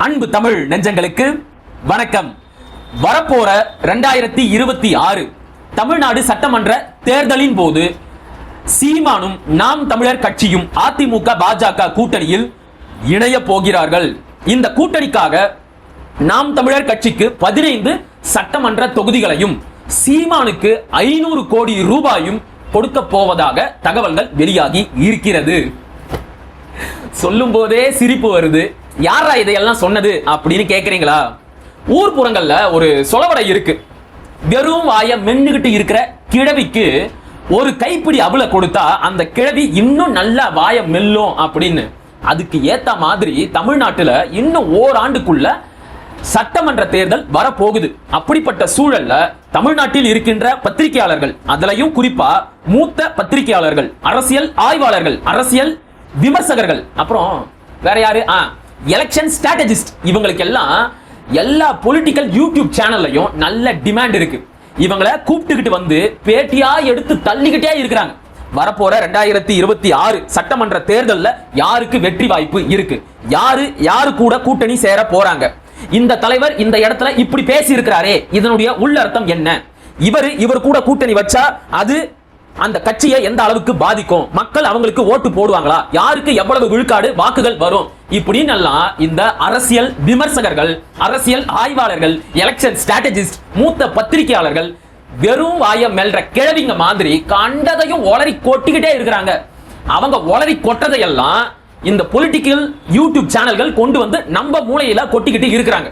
அன்பு தமிழ் நெஞ்சங்களுக்கு வணக்கம். வரப்போற 2026 தமிழ்நாடு சட்டமன்ற தேர்தலின் போது சீமானும் நாம் தமிழர் கட்சியும் அதிமுக பாஜக கூட்டணியில் இணைய போகிறார்கள். இந்த கூட்டணிக்காக நாம் தமிழர் கட்சிக்கு 15 சட்டமன்ற தொகுதிகளையும் சீமானுக்கு 500 கோடி ரூபாயும் கொடுக்க போவதாக தகவல்கள் வெளியாகி இருக்கிறது. சொல்லும் போதே சிரிப்பு வருது. யாரா இதையெல்லாம் சொன்னது அப்படின்னு கேக்குறீங்களா? ஊர்புறங்கள்ல ஒரு சொலவடை இருக்கு. வெறும் வாய மென்னுகிட்டு இருக்கிற கிழவிக்கு ஒரு கைப்பிடி அபுல கொடுத்தா அந்த கிழவி இன்னும் நல்லா வாய மெல்லும் அப்படின்னு. அதுக்கு ஏத்த மாதிரி தமிழ்நாட்டுல இன்னும் ஓராண்டுக்குள்ள சட்டமன்ற தேர்தல் வரப்போகுது. அப்படிப்பட்ட சூழல்ல தமிழ்நாட்டில் இருக்கின்ற பத்திரிகையாளர்கள், அதுலயும் குறிப்பா மூத்த பத்திரிகையாளர்கள், அரசியல் ஆய்வாளர்கள், அரசியல் விமர்சகர்கள், அப்புறம் வேற யாரு, எலெக்ஷன் ஸ்ட்ராட்டஜிஸ்ட், இவங்களுக்கு எல்லாம் எல்லா பொலிட்டிக்கல் யூடியூப் சேனல்லையும் நல்ல டிமாண்ட் இருக்கு. இவங்களை கூப்பிட்டுக்கிட்டு வந்து பேட்டியா எடுத்து தள்ளிக்கிட்டே இருக்கிறாங்க. வரப்போற 2026 சட்டமன்ற தேர்தல்ல யாருக்கு வெற்றி வாய்ப்பு இருக்கு, யாரு கூட கூட்டணி சேர போறாங்க, இந்த தலைவர் இந்த இடத்துல இப்படி பேசி இருக்கிறாரே இதனுடைய உள்ளர்த்தம் என்ன, இவர் கூட கூட்டணி வச்சா அது அந்த கட்சியை எந்த அளவுக்கு பாதிக்கும், மக்கள் அவங்களுக்கு ஓட்டு போடுவாங்களா, யாருக்கு எவ்வளவு விழுக்காடு வாக்குகள் வரும், இப்படின்னு எல்லாம் இந்த அரசியல் விமர்சகர்கள், அரசியல் ஆய்வாளர்கள், எலெக்ஷன் ஸ்ட்ராட்டஜிஸ்ட், மூத்த பத்திரிகையாளர்கள் வெறும் வாய மெல்ற கிழவிங்க மாதிரி கண்டதையும் ஒளரி கொட்டிக்கிட்டே இருக்கிறாங்க. அவங்க ஒளரி கொட்டதையெல்லாம் இந்த பொலிட்டிக்கல் யூடியூப் சேனல்கள் கொண்டு வந்து நம்ம மூளையில கொட்டிக்கிட்டு இருக்கிறாங்க.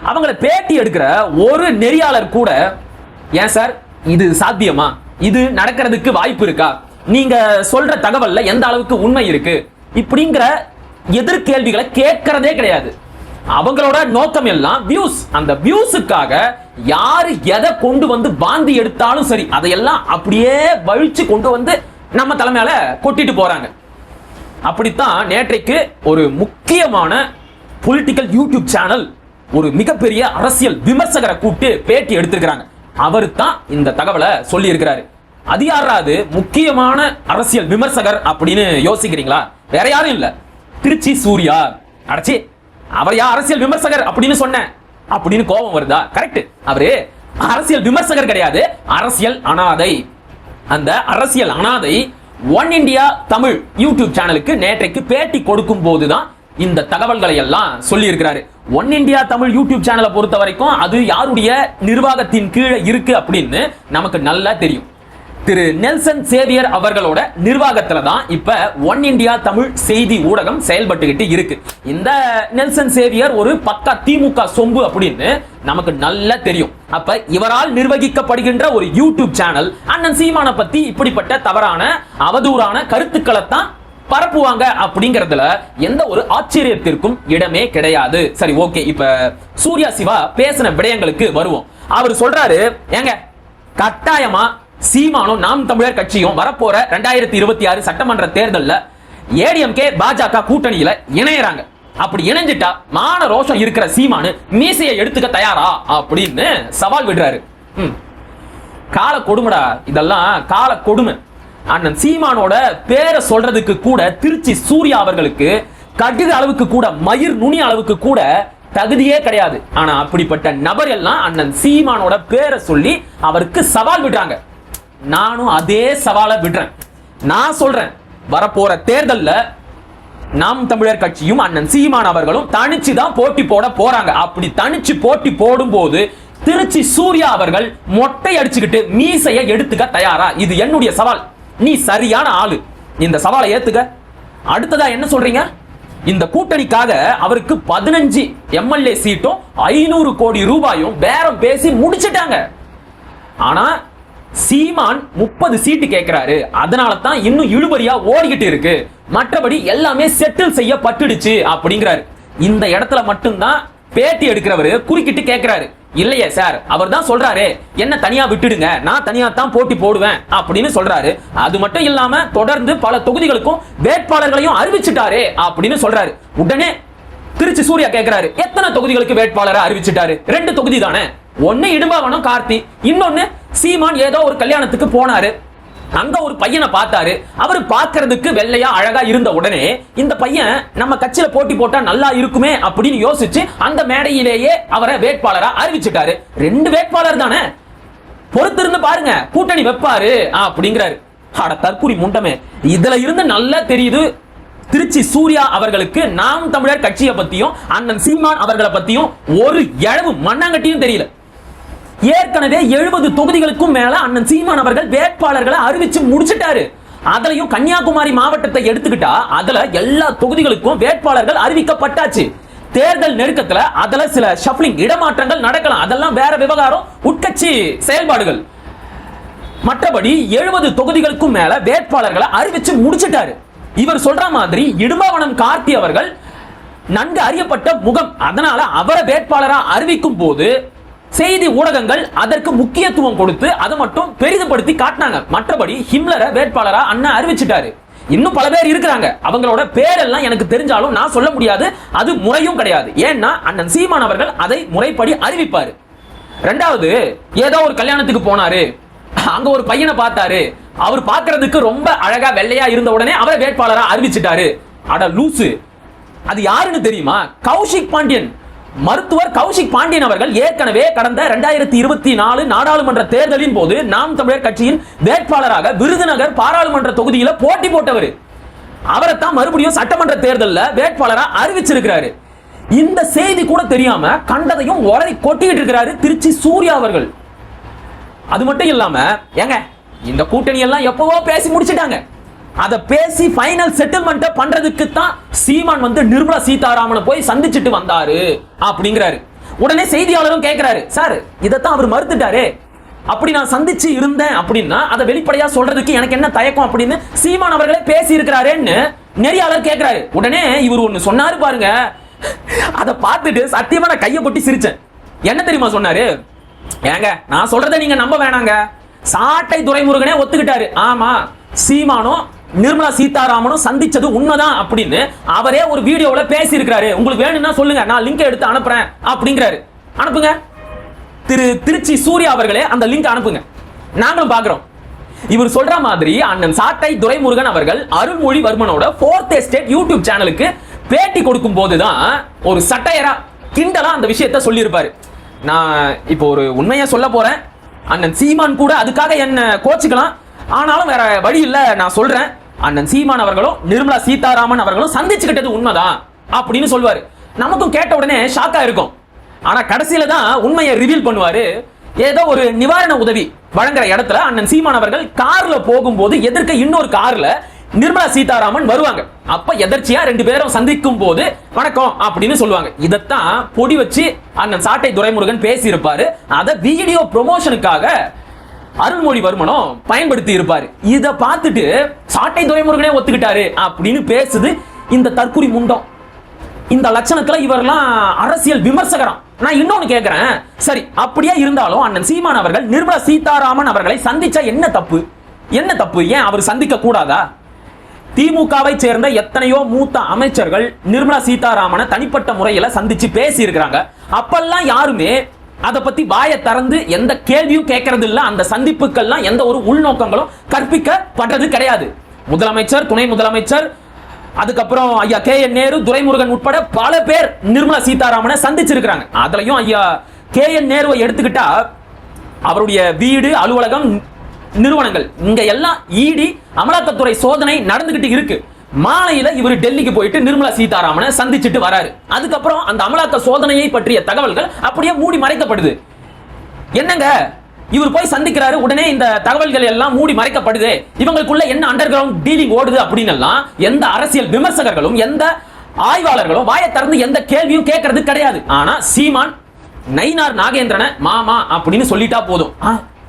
அவங்களை பேட்டி எடுக்கிற ஒரு நெறியாளர் கூட, ஏன் சார் இது சாத்தியமா, இது நடக்கிறதுக்கு வாய்ப்பு இருக்கா, நீங்க சொல்ற தகவல்ல எந்த அளவுக்கு உண்மை இருக்கு, இப்படிங்கிற எதிர்கேள்விகளை கேட்கறதே கிடையாது. அவங்களோட நோக்கம் எல்லாம் வியூஸ். அந்த வியூஸுக்காக யாரு எதை கொண்டு வந்து பாந்தி எடுத்தாலும் சரி அதையெல்லாம் அப்படியே வழிச்சு கொண்டு வந்து நம்ம தலைமையில கொட்டிட்டு போறாங்க. அப்படித்தான் நேற்றைக்கு ஒரு முக்கியமான பொலிட்டிக்கல் யூடியூப் சேனல் ஒரு மிகப்பெரிய அரசியல் விமர்சகரை கூப்பிட்டு பேட்டி எடுத்திருக்கிறாங்க. அவர் தான் இந்த தகவலை சொல்லி இருக்கிறாரு. அது யாராவது முக்கியமான அரசியல் விமர்சகர் அப்படின்னு யோசிக்கிறீங்களா? வேற யாரும் இல்ல, திருச்சி சூர்யா. அடச்சி, அவர் யார் அரசியல் விமர்சகர் அப்படின்னு சொன்ன அப்படின்னு கோபம் வருதா? கரெக்ட், அவரு அரசியல் விமர்சகர் கிடையாது, அரசியல் அனாதை. அந்த அரசியல் அனாதை ஒன் இந்தியா தமிழ் யூடியூப் சேனலுக்கு நேற்றைக்கு பேட்டி கொடுக்கும் போதுதான் இந்த தகவல்களை எல்லாம் சொல்லி இருக்கிறாரு. ஒன் இந்தியா தமிழ் யூடியூப் சேனலை பொறுத்த வரைக்கும் அது யாருடைய நிர்வாகத்தின் கீழே இருக்கு அப்படின்னு நமக்கு நல்லா தெரியும். திரு நெல்சன் சேவியர் அவர்களோட நிர்வாகத்துல தான் இப்ப ஒன் இந்தியா தமிழ் செய்தி ஊடகம் செயல்பட்டுக்கிட்டு இருக்கு. இந்த நெல்சன் சேவியர் ஒரு பக்கா திமுக சொம்பு அப்படின்னு நமக்கு நல்லா தெரியும். அப்ப இவரால் நிர்வகிக்கப்படுகின்ற ஒரு யூடியூப் சேனல் அண்ணன் சீமான பத்தி இப்படிப்பட்ட தவறான அவதூறான கருத்துக்களை தான் பரப்புவாங்க அப்படிங்கறதுல எந்த ஒரு ஆச்சரியத்திற்கும் இடமே கிடையாது. சரி, ஓகே, இப்ப சூர்யா சிவா பேசின விடயங்களுக்கு வருவோம். அவர் சொல்றாரு, ஏங்க கட்டாயமா சீமானும் நாம் தமிழர் கட்சியும் வரப்போற 2026 சட்டமன்ற தேர்தல்ல ஏடிஎம்கே பாஜக கூட்டணியில இணையறாங்க. அப்படி இணைஞ்சிட்டா மான ரோஷம் இருக்கிற சீமானு மீசையை எடுத்துக்க தயாரா அப்படின்னு சவால் விடுறாரு. கால கொடுமைடா, இதெல்லாம் கால கொடுமை. அண்ணன் சீமானோட பேரை சொல்றதுக்கு கூட திருச்சி சூர்யா அவர்களுக்கு கடுகு அளவுக்கு கூட, மயிர் நுனி அளவுக்கு கூட தகுதியே கிடையாது. ஆனா அப்படிப்பட்ட நபர் எல்லாம் அண்ணன் சீமானோட பேரை சொல்லி அவருக்கு சவால் விடுறாங்க. நானும் அதே சவாலை விடுறேன். நான் சொல்றேன், வரப்போற தேர்தல்ல நாம் தமிழர் கட்சியும் அண்ணன் சீமான் அவர்களும் தனிச்சு தான் போட்டி போட போறாங்க. அப்படி தனிச்சு போட்டி போடும் போது திருச்சி சூர்யா அவர்கள் மொட்டை அடிச்சுக்கிட்டு மீசையை எடுத்துக்க தயாரா? இது என்னுடைய சவால். நீ சரியான ஆளு, இந்த சவாலை ஏத்துக்க. அடுத்ததா என்ன சொல்றீங்க? இந்த கூட்டணிக்காக அவருக்கு 15 எம்எல்ஏ சீட்டும் 500 கோடி ரூபாயும் பேரம் பேசி முடிச்சிட்டாங்க. ஆனா சீமான் 30 சீட்டு கேட்கிறாரு. அதனால தான் இன்னும் இழுபறியா ஓடிக்கிட்டு இருக்கு. மற்றபடி எல்லாமே செட்டில் செய்யப்பட்டுடுச்சு அப்படிங்கிறாரு. இந்த இடத்துல மட்டும்தான் பேட்டி எடுக்கிறவரு குறுக்கிட்டு கேட்கிறாரு, இல்லையே சார், அவர் தான் சொல்றாரு என்ன தனியா விட்டுடுங்க, நான் தனியா தான் போட்டி போடுவேன் அப்படின்னு சொல்றாரு. அது மட்டும் இல்லாம தொடர்ந்து பல தொகுதிகளுக்கும் வேட்பாளர்களையும் அறிவிச்சிட்டாரு அப்படின்னு சொல்றாரு. உடனே திருச்சி சூர்யா கேட்கிறாரு, எத்தனை தொகுதிகளுக்கு வேட்பாளரை அறிவிச்சிட்டாரு? 2 தொகுதி தானே. ஒன்னு இடும்பாவனம் கார்த்தி, இன்னொன்னு சீமான் ஏதோ ஒரு கல்யாணத்துக்கு போனாரு, அங்க ஒரு பையனை பார்த்தாரு. அவர் பார்க்கிறதுக்கு வெள்ளையா அழகா இருந்த உடனே இந்த பையன் நம்ம கட்சியில போட்டி போட்டா நல்லா இருக்குமே அப்படின்னு யோசிச்சு அந்த மேடையிலேயே அவரை வேட்பாளரா அறிவிச்சிட்டாரு. 2 வேட்பாளர் தானே, பொறுத்திருந்து பாருங்க கூட்டணி வைப்பாரு அப்படிங்கிறாரு. அட தற்குறி முண்டமே, இதுல இருந்து நல்லா தெரியுது திருச்சி சூர்யா அவர்களுக்கு நாம் தமிழர் கட்சியை பத்தியும் அண்ணன் சீமான் அவர்களை பத்தியும் ஒரு இழவு மண்ணாங்கட்டியும் தெரியல. ஏற்கனவே 70 தொகுதிகளுக்கும் மேல அண்ணன் சீமான் அவர்கள் வேட்பாளர்களை அறிவிச்சு முடிச்சிட்டாரு. அதுலயும் கன்னியாகுமரி மாவட்டத்தை எடுத்துக்கிட்டா அதுல எல்லா தொகுதிகளுக்கும் வேட்பாளர்கள் அறிவிக்கப்பட்டாச்சு. தேர்தல் நெருக்கத்துல அதுல சில ஷஃப்லிங் இடமாற்றங்கள் நடக்கலாம், அதெல்லாம் வேற விவகாரம், உட்கட்சி செயல்பாடுகள். மற்றபடி 70 தொகுதிகளுக்கும் மேல வேட்பாளர்களை அறிவிச்சு முடிச்சிட்டாரு. இவர் சொல்ற மாதிரி இடும்பாவனம் கார்த்தி அவர்கள் நன்கு அறியப்பட்ட முகம், அதனால அவரை வேட்பாளரா அறிவிக்கும் போது செய்தி ஊடகங்கள் அதற்கு முக்கியத்துவம் கொடுத்து அதை மட்டும் பெரிதுபடுத்தி காட்டினாங்க. மற்றபடி ஹிம்லரை வேட்பாளரா அண்ணன் அறிவிச்சிட்டாரு. இன்னும் பல பேர் இருக்கிறாங்க, அவங்களோட பேரெல்லாம் எனக்கு தெரிஞ்சாலும் நான் சொல்ல முடியாது, அது முறையும் கிடையாது. ஏன்னா அண்ணன் சீமான் அவர்கள் அதை முறைப்படி அறிவிப்பாரு. ரெண்டாவது, ஏதோ ஒரு கல்யாணத்துக்கு போனாரு, அங்க ஒரு பையனை பார்த்தாரு, அவர் பார்க்கிறதுக்கு ரொம்ப அழகா வெள்ளையா இருந்த உடனே அவரை வேட்பாளரா அறிவிச்சிட்டாரு. அட லூசு, அது யாருன்னு தெரியுமா? கௌஷிக் பாண்டியன், மருத்துவர் கௌஷிக் பாண்டியன் அவர்கள் ஏற்கனவே கடந்த 2024 நாடாளுமன்ற தேர்தலின் போது நாம் தமிழர் கட்சியின் வேட்பாளராக விருதுநகர் பாராளுமன்ற தொகுதியில போட்டி போட்டவர். அவரை தான் மறுபடியும் சட்டமன்ற தேர்தலில் வேட்பாளரா அறிவிச்சிருக்கிறாரு. இந்த செய்தி கூட தெரியாம கண்டதையும் உளறி கொட்டிட்டு இருக்கிறாரு திருச்சி சூர்யா அவர்கள். அது மட்டும் இல்லாம, ஏங்க இந்த கூட்டணி எல்லாம் எப்பவோ பேசி முடிச்சிட்டாங்க, அத பேசி ஃபைனல் செட்டில்மெண்ட் பண்றதுக்கு தான் சீமான் வந்து நிர்மலா சீதாராமனை போய் சந்திச்சிட்டு வந்தாரு அப்படிங்கிறாரு. உடனே செய்தியாளரும் கேட்கிறாரு, சார் இதத்தான் அவர் மறுத்துட்டாரு, அப்படி நான் சந்திச்சு இருந்தேன் அப்படின்னா அதை வெளிப்படையா சொல்றதுக்கு எனக்கு என்ன தயக்கம் அப்படின்னு சீமான் அவர்களே பேசி இருக்கிறாருன்னு நெறியாளர் கேட்கிறாரு. உடனே இவர் ஒன்னு சொன்னாரு பாருங்க, அதை பார்த்துட்டு சத்தியமா நான் கையை கொட்டி சிரிச்சேன். என்ன தெரியுமா சொன்னாரு? ஏங்க நான் சொல்றதை நீங்க நம்ப வேணாங்க, சாட்டை துரைமுருகனே ஒத்துக்கிட்டாரு, ஆமா சீமானும் நிர்மலா சீதாராமனும் சந்திச்சது உண்மைதான் அப்படின்னு அவரே ஒரு வீடியோல பேசி இருக்கிறாரு. உங்களுக்கு வேணும்னா சொல்லுங்க, நான் லிங்க் எடுத்து அனுப்புறேன் அப்படிங்கிறாரு. அனுப்புங்க, திருச்சி சூர்யா அவர்களே அந்த லிங்க் அனுப்புங்க, நாங்களும் பாக்குறோம். இவர் சொல்ற மாதிரி அண்ணன் சாட்டை துரைமுருகன் அவர்கள் அருள்மொழிவர்மனோட 4th எஸ்டேட் யூடியூப் சேனலுக்கு பேட்டி கொடுக்கும் போதுதான் ஒரு சட்டையரா கிண்டலா அந்த விஷயத்த சொல்லி இருப்பாரு. நான் இப்போ ஒரு உண்மையை சொல்ல போறேன், அண்ணன் சீமான் கூட அதுக்காக என்ன கோச்சிக்கலாம், ஆனாலும் வேற வழி இல்ல, நான் சொல்றேன். அண்ணன் சீமான் அவர்களும் நிர்மலா சீதாராமன் அவர்களும் சந்திச்சுக்கிட்டது உண்மைதான் அப்படின்னு சொல்வாரு. நமக்கும் கேட்ட உடனே ஷாக்கா இருக்கும். ஆனா கடைசியில தான் உண்மையை ரிவீல் பண்ணுவாரு. ஏதோ ஒரு நிவாரண உதவி வழங்குற இடத்துல அண்ணன் சீமான் அவர்கள் கார்ல போகும்போது எதிர்க்க இன்னொரு கார்ல நிர்மலா சீதாராமன் வருவாங்க. அப்ப எதர்ச்சியா 2 பேரும் சந்திக்கும் போது வணக்கம் அப்படின்னு சொல்லுவாங்க. இதத்தான் பொடி வச்சு அண்ணன் சாட்டை துரைமுருகன் பேசி இருப்பாரு. அத வீடியோ ப்ரொமோஷனுக்காக அருள்மொழிவர்மனும் பயன்படுத்தி இருப்பாரு. இத பார்த்துட்டு சாட்டை துரைமுருகனே ஒத்துக்கிட்டாரு அப்படின்னு பேசுது இந்த தற்குறி முண்டம். இந்த லட்சணத்துல இவரெல்லாம் அரசியல் விமர்சகரம். நான் இன்னொன்னு கேட்கிறேன், சரி அப்படியே இருந்தாலும் அண்ணன் சீமான் அவர்கள் நிர்மலா சீதாராமன் அவர்களை சந்திச்சா என்ன தப்பு? என்ன தப்பு? ஏன் அவர் சந்திக்க கூடாதா? திமுகவை சேர்ந்த எத்தனையோ மூத்த அமைச்சர்கள் நிர்மலா சீதாராமனை தனிப்பட்ட முறையில சந்திச்சு பேசி இருக்கிறாங்க. அப்பெல்லாம் யாருமே அதை பத்தி வாயை திறந்து எந்த கேள்வியும் கேட்கறது இல்ல. அந்த சந்திப்புக்கெல்லாம் எந்த ஒரு உள்நோக்கங்களும் கற்பிக்கப்படுறது கிடையாது. முதலமைச்சர், துணை முதலமைச்சர், அதுக்கப்புறம் ஐயா KN நேரு, துரைமுருகன் உட்பட பல பேர் நிர்மலா சீதாராமனை சந்திச்சிருக்கிறாங்க. அதுலயும் ஐயா KN நேருவை எடுத்துக்கிட்டா அவருடைய வீடு, அலுவலகம், நிறுவனங்கள் இங்க எல்லாம் இடி அமலாக்கத்துறை சோதனை நடந்துகிட்டு இருக்கு. மாலையில இவர் டெல்லிக்கு போயிட்டு நிர்மலா சீதாராமனை சந்திச்சிட்டு வராரு. அதுக்கப்புறம் அந்த அமலாக்க சோதனையை பற்றிய தகவல்கள் அப்படியே மூடி மறைக்கப்படுது. என்னங்க இவர் போய் சந்திக்கிறாரு, உடனே இந்த தகவல்கள் எல்லாம் மூடி மறைக்கப்படுது, இவங்களுக்குள்ள என்ன அண்டர் கிரவுண்ட் டீலிங் ஓடுது அப்படின்னு எல்லாம் எந்த அரசியல் விமர்சகர்களும் எந்த ஆய்வாளர்களும் வாயை திறந்து எந்த கேள்வியும் கேட்கறது கிடையாது. ஆனா சீமான் நயினார் நாகேந்திரனை மாமா அப்படின்னு சொல்லிட்டா போதும்,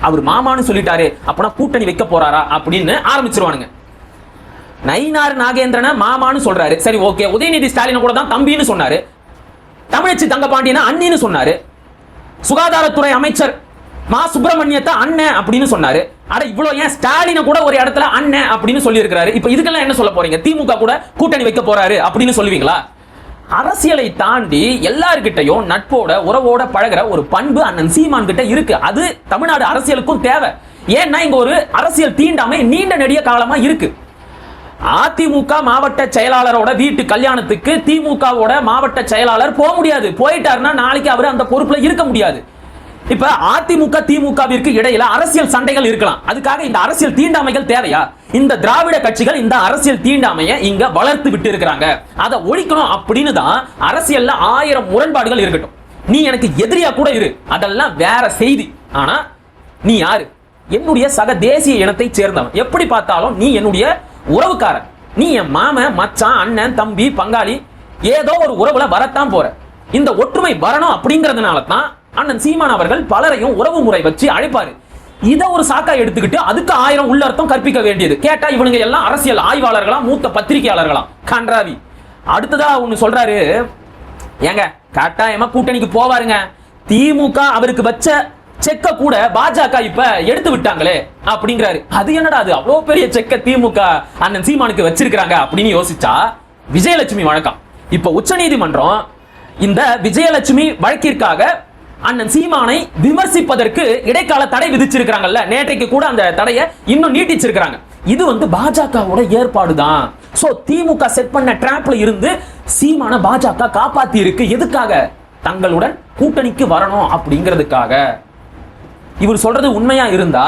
அவர் மாமான்னு சொல்லிட்டாரு அப்பனா கூட்டணி வைக்க போறாரா அப்படின்னு ஆரம்பிச்சிருவானுங்க. நயினார் நாகேந்திரனை மாமான்னு சொல்றாரு, சரி ஓகே. உதயநிதி ஸ்டாலின் கூட தான் தம்பின்னு சொன்னாரு, தமிழச்சி தங்கபாண்டியனை அண்ணின்னு சொன்னாரு, சுகாதாரத்துறை அமைச்சர் மா சுப்பிரமணியத்தை அண்ணன் அப்படின்னு சொன்னாரு. அட இவ்வளவு ஏன் ஸ்டாலினை கூட ஒரு இடத்துல அண்ணன் அப்படின்னு சொல்லி இருக்கிறாரு. இப்ப இதுக்கெல்லாம் என்ன சொல்ல போறீங்க? திமுக கூட கூட்டணி வைக்க போறாரு அப்படின்னு சொல்லுவீங்களா? அரசியலை தாண்டி எல்லார்கிட்டையும் நட்போட உறவோட பழகிற ஒரு பண்பு அண்ணன் சீமான் கிட்ட இருக்கு. அது தமிழ்நாடு அரசியலுக்கும் தேவை. ஏன்னா இங்க ஒரு அரசியல் தீண்டாமை நீண்ட நெடிய காலமா இருக்கு. அதிமுக மாவட்ட செயலாளரோட வீட்டு கல்யாணத்துக்கு திமுகவோட மாவட்ட செயலாளர் போக முடியாது. போயிட்டாருன்னா நாளைக்கு அவர் அந்த பொறுப்புல இருக்க முடியாது. இப்ப அதிமுக திமுகவிற்கு இடையில அரசியல் சண்டைகள் இருக்கலாம். அதுக்காக இந்த அரசியல் தீண்டாமைகள் தேவையா? இந்த திராவிட கட்சிகள் இந்த அரசியல் தீண்டாமையை இங்க வளர்த்து விட்டு இருக்கிறாங்க. அதை ஒழிக்கணும் அப்படின்னு தான் அரசியல்ல 1000 முரண்பாடுகள் இருக்கட்டும். நீ எனக்கு எதிரியா கூட இரு, அதெல்லாம் வேற செய்தி. ஆனா நீ யாரு? என்னுடைய சக தேசிய இனத்தை சேர்ந்தவன். எப்படி பார்த்தாலும் நீ என்னுடைய உறவுக்காரன். நீ என் மாமன், மச்சான், அண்ணன், தம்பி, பங்காளி, ஏதோ ஒரு உறவுல வரத்தான் போற. இந்த ஒற்றுமை வரணும் அப்படிங்கறதுனால தான் அண்ணன் சீமான் அவர்கள் பலரையும் உறவு முறை வச்சு அழைப்பாரு. இதை ஒரு சாக்கா எடுத்துக்கிட்டு அதுக்கு 1000 உள்ளர்த்தம் கற்பிக்க வேண்டியது. கேட்டா இவனுங்க எல்லாம் அரசியல் ஆய்வாளர்களா, மூத்த பத்திரிகையாளர்களா? கன்றாவி. அடுத்ததா ஒண்ணு சொல்றாரு, ஏங்க கட்டாயமா கூட்டணிக்கு போவாருங்க, திமுக அவருக்கு வச்ச செக்க கூட பாஜக இப்ப எடுத்து விட்டாங்களே அப்படிங்கிறாரு. அது என்னடா, அது அவ்வளவு பெரிய செக்க திமுக அண்ணன் சீமானுக்கு வச்சிருக்காங்க அப்படின்னு யோசிச்சா விஜயலட்சுமி வழக்கம். இப்ப உச்சநீதிமன்றம் இந்த விஜயலட்சுமி வழக்கிற்காக அண்ணன் சீமானை விமர்சிப்பதற்கு இடைக்கால தடை விதிச்சிருக்காங்கல்ல, நேற்றைக்கு கூட அந்த தடையை இன்னும் நீட்டிச்சிருக்காங்க. இது பாஜகவோட ஏற்பாடு தான். சோ திமுக செட் பண்ண டிராப்ல இருந்து சீமான பாஜக காப்பாத்தி இருக்கு. எதுக்காக? தங்களுடன் கூட்டணிக்கு வரணும் அப்படிங்கிறதுக்காக. இவர் சொல்றது உண்மையா இருந்தா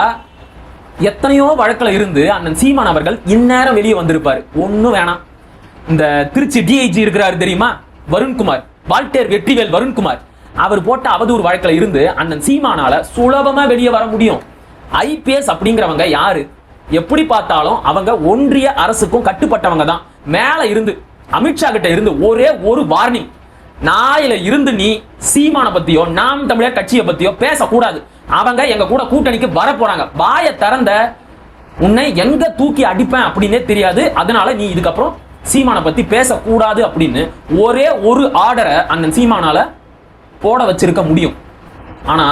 எத்தனையோ வழக்குல இருந்து அண்ணன் சீமான் அவர்கள் இந்நேரம் வெளியே வந்திருப்பாரு. ஒண்ணும் வேணாம். இந்த திருச்சி டிஐஜி இருக்கிறாரு தெரியுமா, வருண்குமார், வால்டேர் வெற்றிவேல் வருண்குமார், அவர் போட்ட அவதூறு வழக்குல இருந்து அண்ணன் சீமானால சுலபமா வெளியே வர முடியும். ஐபிஎஸ் அப்படிங்கிறவங்க யாரு? எப்படி பார்த்தாலும் அவங்க ஒன்றிய அரசுக்கும் கட்டுப்பட்டவங்க தான். மேல இருந்து அமித்ஷா கிட்ட இருந்து ஒரே ஒரு வார்னிங், நாயில இருந்து நீ சீமான பத்தியோ நாம் தமிழர் கட்சியை பத்தியோ பேசக்கூடாது. அவங்க எங்க கூட கூட்டணிக்கு வர போறாங்க. வாய திறந்த உன்னை எங்க தூக்கி அடிப்பேன் அப்படின்னே தெரியாது. அதனால நீ இதுக்கப்புறம் சீமான பத்தி பேசக்கூடாது அப்படின்னு ஒரே ஒரு ஆர்டரை அண்ணன் சீமானால போட வச்சிருக்க முடியும். ஆனா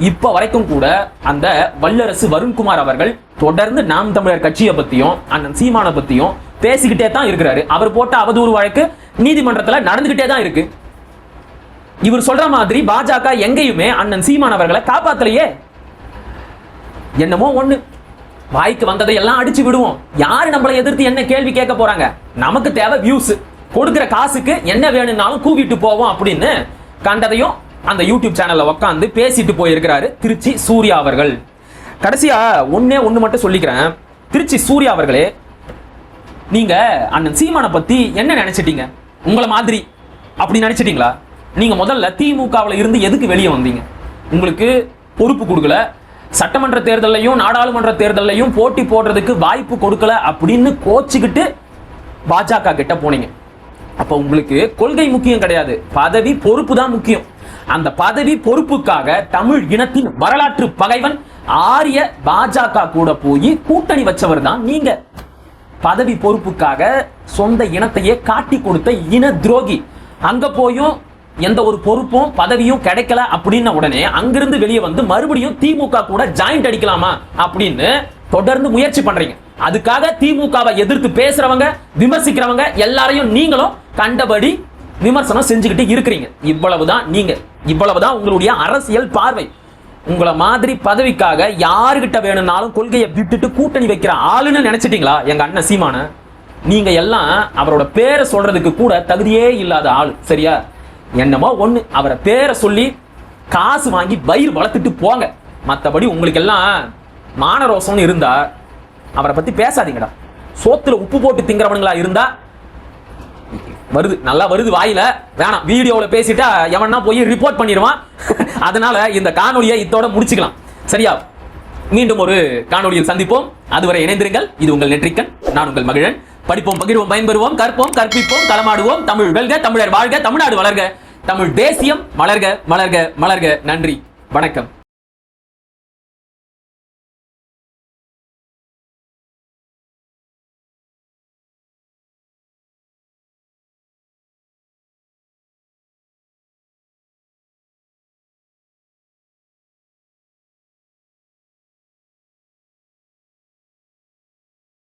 இப்ப வரைக்கும் கூட அந்த வல்லரசு வருண்குமார் அவர்கள் தொடர்ந்து நாம் தமிழர் கட்சியை பத்தியும் அண்ணன் சீமான பத்தியும் பேசிக்கிட்டே தான் இருக்கிறாரு. அவர் போட்ட அவதூறு வழக்கு நீதிமன்றத்துல நடந்துகிட்டே தான் இருக்கு. இவர் சொல்ற மாதிரி பாஜக எங்கேயுமே அண்ணன் சீமான் அவர்களை காப்பாத்தலையே. என்னமோ ஒண்ணு, வாய்க்கு வந்ததை எல்லாம் அடிச்சு விடுவோம். யாரு நம்மளை எதிர்த்து என்ன கேள்வி கேட்க போறாங்க? நமக்கு தேவை வியூஸ். கொடுக்கிற காசுக்கு என்ன வேணும்னாலும் கூவிட்டு போவோம் அப்படின்னு கண்டதையும் அந்த யூடியூப் சேனல்ல உட்காந்து பேசிட்டு போயிருக்கிறாரு திருச்சி சூர்யா அவர்கள். கடைசியா ஒண்ணு மட்டும் சொல்லிக்கிறேன். திருச்சி சூர்யா அவர்களே, நீங்க அண்ணன் சீமானை பத்தி என்ன நினைச்சிட்டீங்க? உங்களை மாதிரி அப்படி நினைச்சிட்டீங்களா? நீங்க முதல்ல திமுகவில் இருந்து எதுக்கு வெளியே வந்தீங்க? உங்களுக்கு பொறுப்பு கொடுக்கல, சட்டமன்ற தேர்தலையும் நாடாளுமன்ற தேர்தலையும் போட்டி போடுறதுக்கு வாய்ப்பு கொடுக்கல அப்படின்னு கோச்சிக்கிட்டு பாஜக கிட்ட போனீங்க. அப்ப உங்களுக்கு கொள்கை முக்கியம் கிடையாது, பதவி பொறுப்பு தான் முக்கியம். அந்த பதவி பொறுப்புக்காக தமிழ் இனத்தின் வரலாற்று பகைவன் ஆரிய பாஜக கூட போய் கூட்டணி வச்சவர் தான் நீங்க. பதவி பொறுப்புக்காக சொந்த இனத்தையே காட்டி கொடுத்த இன துரோகி. அங்க போயும் எந்த ஒரு பொறுப்பும் பதவியும் கிடைக்கல அப்படின்ன உடனே அங்கிருந்து வெளியே வந்து மறுபடியும் திமுக கூட ஜாயிண்ட் அடிக்கலாமா அப்படின்னு தொடர்ந்து முயற்சி பண்றீங்க. அதுக்காக திமுகவை எதிர்த்து பேசுறவங்க, விமர்சிக்கிறவங்க எல்லாரையும் நீங்களும் கண்டபடி விமர்சனம் செஞ்சுக்கிட்டு இருக்கிறீங்க. இவ்வளவுதான் நீங்க, இவ்வளவுதான் உங்களுடைய அரசியல் பார்வை. உங்களை மாதிரி பதவிக்காக யாருகிட்ட வேணும்னாலும் கொள்கையை விட்டுட்டு கூட்டணி வைக்கிற ஆளுன்னு நினைச்சிட்டீங்களா எங்க அண்ணன் சீமான? நீங்க எல்லாம் அவரோட பேரை சொல்றதுக்கு கூட தகுதியே இல்லாத ஆளு. சரியா? என்னமோ ஒண்ணு, அவரை பேரை சொல்லி காசு வாங்கி வயிறு வளர்த்துட்டு போங்க. மற்றபடி உங்களுக்கு எல்லாம் மானரோசம்னு இருந்தா அவரை பத்தி பேசாதீங்கடா. சோத்துல உப்பு போட்டு திங்கிறவனுங்களா இருந்தா வருது, நல்லா வருது வாயில, வேணாம். வீடியோவில் பேசிட்டா எவனா போய் ரிப்போர்ட் பண்ணிடுவான். அதனால இந்த காணொலியை இத்தோட முடிச்சுக்கலாம். சரியா? மீண்டும் ஒரு காணொலியில் சந்திப்போம். அதுவரை இணைந்திருங்கள். இது உங்கள் நெற்றிக்கண். நான் உங்கள் மகிழன். படிப்போம், பகிர்வோம், பயன்பெறுவோம், கற்போம், கற்பிப்போம், களமாடுவோம். தமிழ் வெல்க, தமிழர் வாழ்க, தமிழ்நாடு வளர்க, தமிழ் தேசியம் மலர்க, மலர்க, மலர்க. நன்றி, வணக்கம்.